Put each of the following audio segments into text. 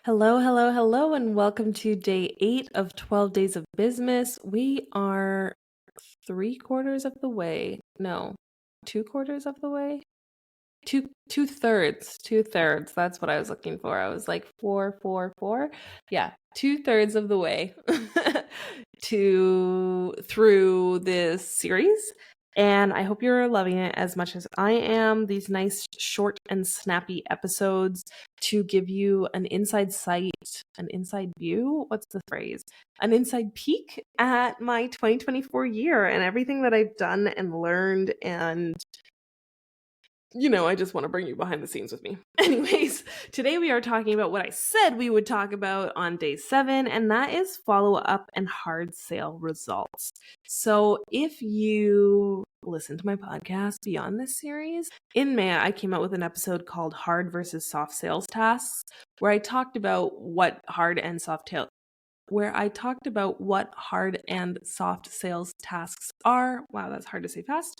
Hello, hello, hello, and welcome to day 8 of 12 Days of Bizmas. We are 3/4 of the way. No, 2/4 of the way? Two thirds. 2/3. That's what I was looking for. I was like 4. Yeah, 2/3 of the way through this series. And I hope you're loving it as much as I am. These nice, short, and snappy episodes to give you an inside sight, an inside view. What's the phrase? An inside peek at my 2024 year and everything that I've done and learned. And I just want to bring you behind the scenes with me. Anyways, today we are talking about what I said we would talk about on day 7, and that is follow-up and hard sale results. So if you listen to my podcast beyond this series, in May, I came out with an episode called Hard versus Soft Sales Tasks, where I talked about what hard and soft sales tasks are. Wow, that's hard to say fast.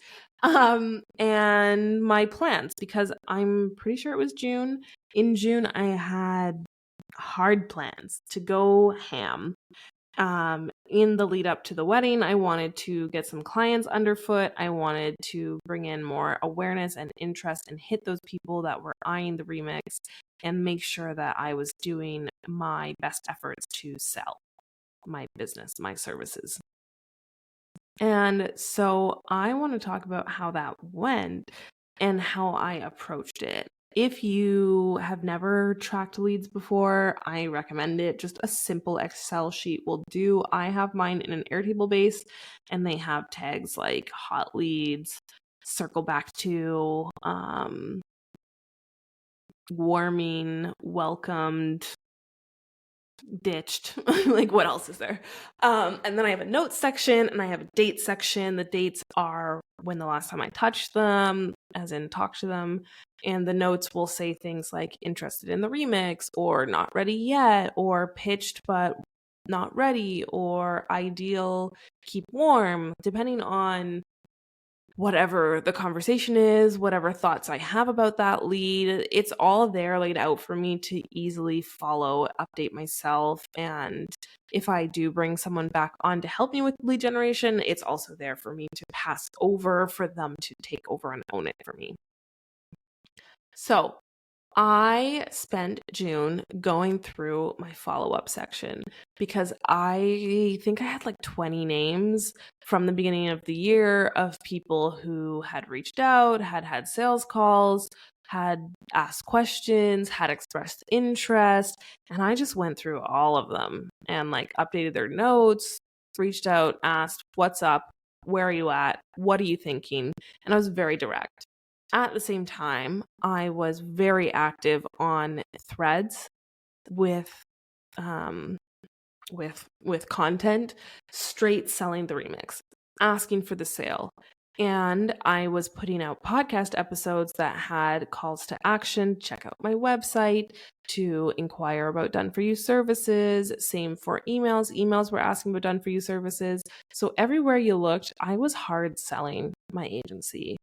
And my plans, because I'm pretty sure it was June. In June, I had hard plans to go ham. In the lead up to the wedding, I wanted to get some clients underfoot. I wanted to bring in more awareness and interest and hit those people that were eyeing the remix and make sure that I was doing my best efforts to sell my business, my services. And so I want to talk about how that went and how I approached it. If you have never tracked leads before, I recommend it. Just a simple Excel sheet will do. I have mine in an Airtable base, and they have tags like hot leads, circle back to, warming, welcomed, ditched. Like, what else is there? And then I have a notes section and I have a date section. The dates are when the last time I touched them, as in talked to them. And the notes will say things like interested in the remix, or not ready yet, or pitched but not ready, or ideal, keep warm, depending on whatever the conversation is, whatever thoughts I have about that lead. It's all there laid out for me to easily follow, update myself. And if I do bring someone back on to help me with lead generation, it's also there for me to pass over for them to take over and own it for me. So I spent June going through my follow-up section because I think I had like 20 names from the beginning of the year of people who had reached out, had sales calls, had asked questions, had expressed interest, and I just went through all of them and like updated their notes, reached out, asked, "What's up? Where are you at? What are you thinking?" And I was very direct. At the same time, I was very active on Threads with content, straight selling the remix, asking for the sale. And I was putting out podcast episodes that had calls to action. Check out my website to inquire about done for you services. Same for emails. Emails were asking about done for you services. So everywhere you looked, I was hard selling my agency.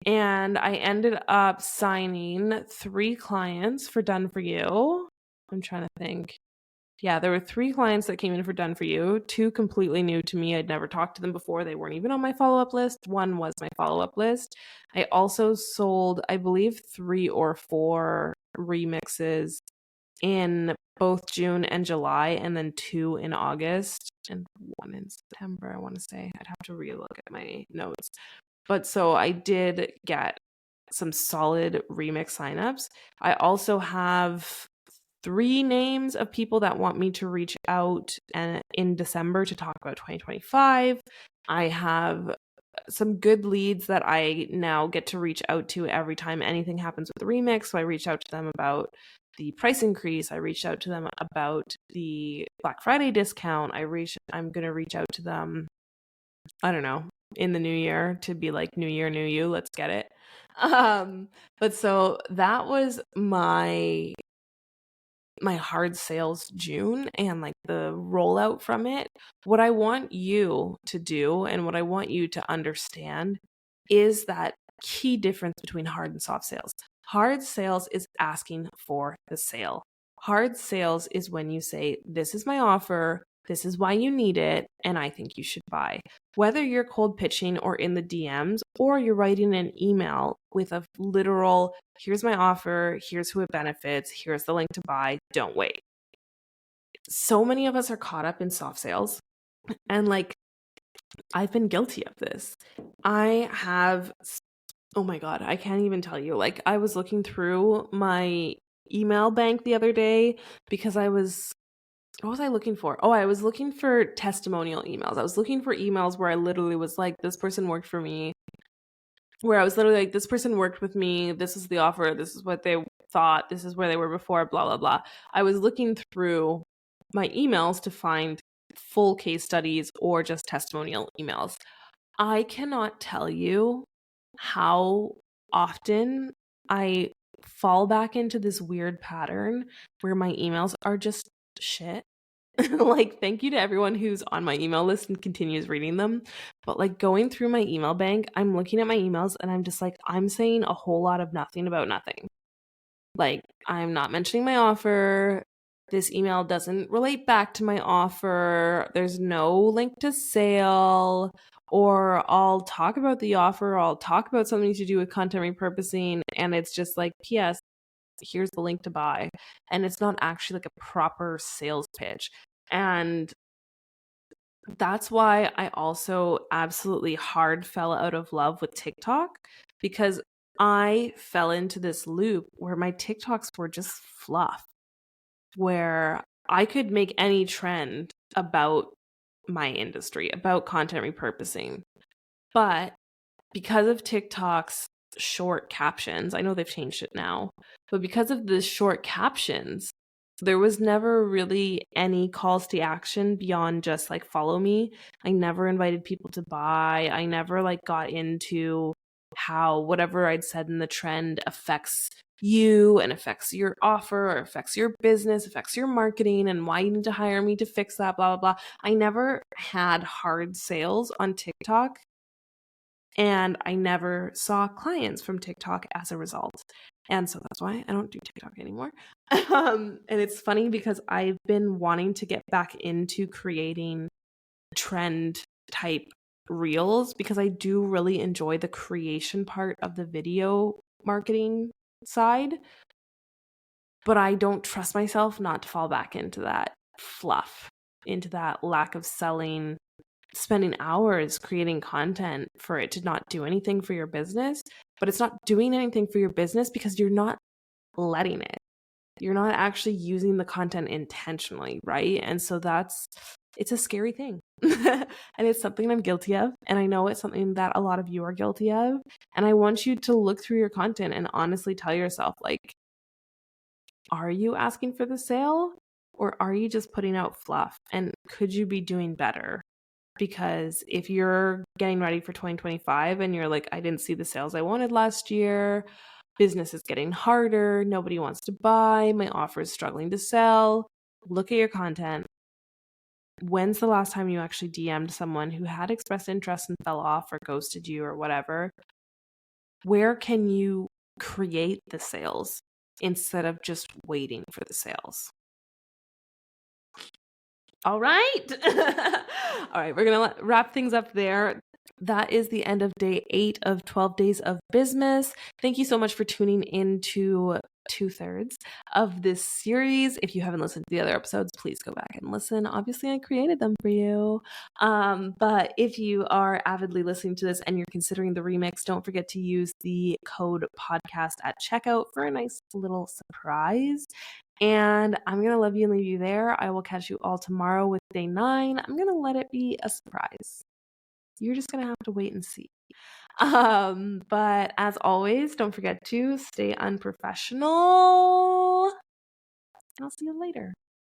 And I ended up signing 3 clients for Done For You. I'm trying to think. Yeah, there were 3 clients that came in for Done For You. 2 completely new to me. I'd never talked to them before. They weren't even on my follow-up list. 1 was my follow-up list. I also sold, I believe, 3 or 4 remixes in both June and July, and then 2 in August, and 1 in September, I want to say. I'd have to relook at my notes. But so I did get some solid remix signups. I also have 3 names of people that want me to reach out in December to talk about 2025. I have some good leads that I now get to reach out to every time anything happens with the remix. So I reach out to them about the price increase. I reached out to them about the Black Friday discount. I'm going to reach out to them, I don't know, in the new year to be like, new year, new you, let's get it. But so that was my hard sales June and like the rollout from it. What I want you to do and what I want you to understand is that key difference between hard and soft sales. Hard sales is asking for the sale. Hard sales is when you say, this is my offer, this is why you need it, and I think you should buy. Whether you're cold pitching or in the DMs, or you're writing an email with a literal, here's my offer, here's who it benefits, here's the link to buy, don't wait. So many of us are caught up in soft sales, and like, I've been guilty of this. I have, oh my God, I can't even tell you. Like, I was looking through my email bank the other day because what was I looking for? Oh, I was looking for testimonial emails. I was looking for emails where I literally was like, this person worked for me. Where I was literally like, this person worked with me. This is the offer. This is what they thought. This is where they were before, blah, blah, blah. I was looking through my emails to find full case studies or just testimonial emails. I cannot tell you how often I fall back into this weird pattern where my emails are just shit. Like, thank you to everyone who's on my email list and continues reading them. But like, going through my email bank, I'm looking at my emails and I'm just like, I'm saying a whole lot of nothing about nothing. Like, I'm not mentioning my offer. This email doesn't relate back to my offer. There's no link to sale. Or I'll talk about the offer. Or I'll talk about something to do with content repurposing. And it's just like, P.S., here's the link to buy. And it's not actually like a proper sales pitch. And that's why I also absolutely hard fell out of love with TikTok, because I fell into this loop where my TikToks were just fluff, where I could make any trend about my industry, about content repurposing. But because of TikTok's short captions, I know they've changed it now, but because of the short captions, there was never really any calls to action beyond just like follow me. I never invited people to buy. I never like got into how whatever I'd said in the trend affects you and affects your offer or affects your business, affects your marketing, and why you need to hire me to fix that, blah, blah, blah. I never had hard sales on TikTok, and I never saw clients from TikTok as a result. And so that's why I don't do TikTok anymore. And it's funny because I've been wanting to get back into creating trend type reels because I do really enjoy the creation part of the video marketing side. But I don't trust myself not to fall back into that fluff, into that lack of selling, spending hours creating content for it to not do anything for your business. But it's not doing anything for your business because you're not letting it. You're not actually using the content intentionally, right? And so it's a scary thing. And it's something I'm guilty of. And I know it's something that a lot of you are guilty of. And I want you to look through your content and honestly tell yourself, like, are you asking for the sale or are you just putting out fluff? And could you be doing better? Because if you're getting ready for 2025 and you're like, I didn't see the sales I wanted last year, business is getting harder, nobody wants to buy, my offer is struggling to sell, look at your content. When's the last time you actually DM'd someone who had expressed interest and fell off or ghosted you or whatever? Where can you create the sales instead of just waiting for the sales? All right. All right, we're going to wrap things up there. That is the end of day 8 of 12 Days of Bizmas. Thank you so much for tuning in to 2/3 of this series. If you haven't listened to the other episodes, please go back and listen. Obviously, I created them for you. But if you are avidly listening to this and you're considering the remix, don't forget to use the code podcast at checkout for a nice little surprise. And I'm going to love you and leave you there. I will catch you all tomorrow with day 9. I'm going to let it be a surprise. You're just going to have to wait and see. But as always, don't forget to stay unprofessional. I'll see you later.